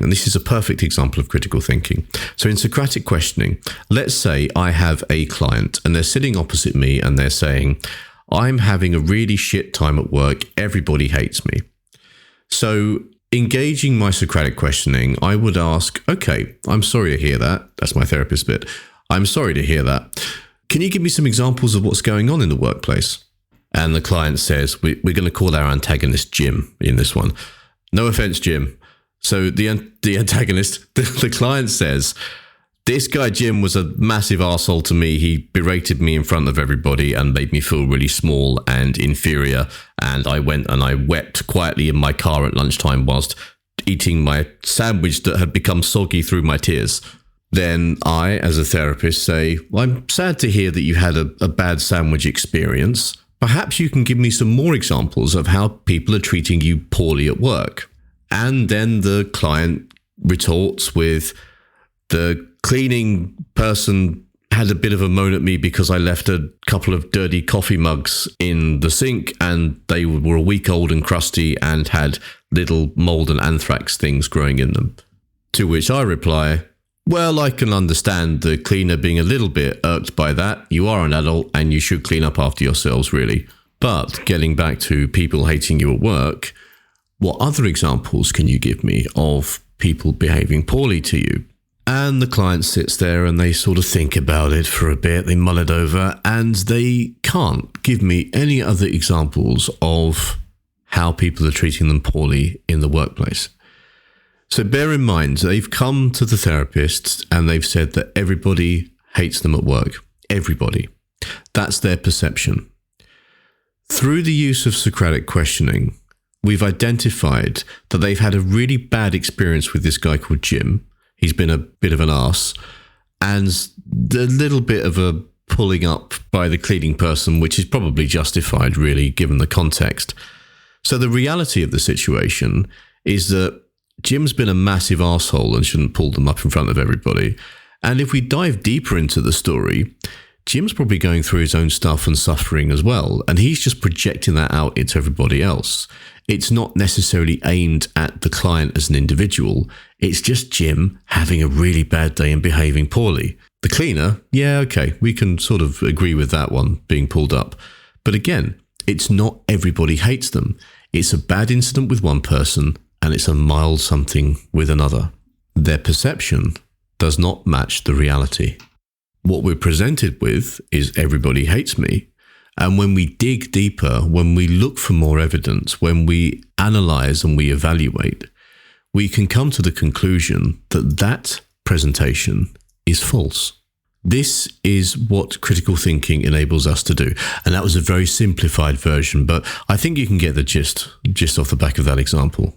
And this is a perfect example of critical thinking. So in Socratic questioning, let's say I have a client and they're sitting opposite me and they're saying, I'm having a really shit time at work. Everybody hates me. So engaging my Socratic questioning, I would ask, okay, I'm sorry to hear that. That's my therapist bit. I'm sorry to hear that. Can you give me some examples of what's going on in the workplace? And the client says, we're going to call our antagonist Jim in this one. No offense, Jim. So the antagonist, the client says, this guy Jim was a massive arsehole to me. He berated me in front of everybody and made me feel really small and inferior. And I went and I wept quietly in my car at lunchtime whilst eating my sandwich that had become soggy through my tears. Then I, as a therapist, say, well, I'm sad to hear that you had a bad sandwich experience. Perhaps you can give me some more examples of how people are treating you poorly at work. And then the client retorts with, the cleaning person had a bit of a moan at me because I left a couple of dirty coffee mugs in the sink and they were a week old and crusty and had little mold and anthrax things growing in them. To which I reply, well, I can understand the cleaner being a little bit irked by that. You are an adult and you should clean up after yourselves, really. But getting back to people hating you at work, what other examples can you give me of people behaving poorly to you? And the client sits there and they sort of think about it for a bit, they mull it over, and they can't give me any other examples of how people are treating them poorly in the workplace. So bear in mind, they've come to the therapist and they've said that everybody hates them at work. Everybody. That's their perception. Through the use of Socratic questioning, we've identified that they've had a really bad experience with this guy called Jim. He's been a bit of an arse, and a little bit of a pulling up by the cleaning person, which is probably justified, really, given the context. So the reality of the situation is that Jim's been a massive arsehole and shouldn't pull them up in front of everybody. And if we dive deeper into the story, Jim's probably going through his own stuff and suffering as well, and he's just projecting that out into everybody else. It's not necessarily aimed at the client as an individual. It's just Jim having a really bad day and behaving poorly. The cleaner, yeah, okay, we can sort of agree with that one being pulled up. But again, it's not everybody hates them. It's a bad incident with one person, and it's a mild something with another. Their perception does not match the reality. What we're presented with is everybody hates me. And when we dig deeper, when we look for more evidence, when we analyze and we evaluate, we can come to the conclusion that that presentation is false. This is what critical thinking enables us to do. And that was a very simplified version, but I think you can get the gist off the back of that example.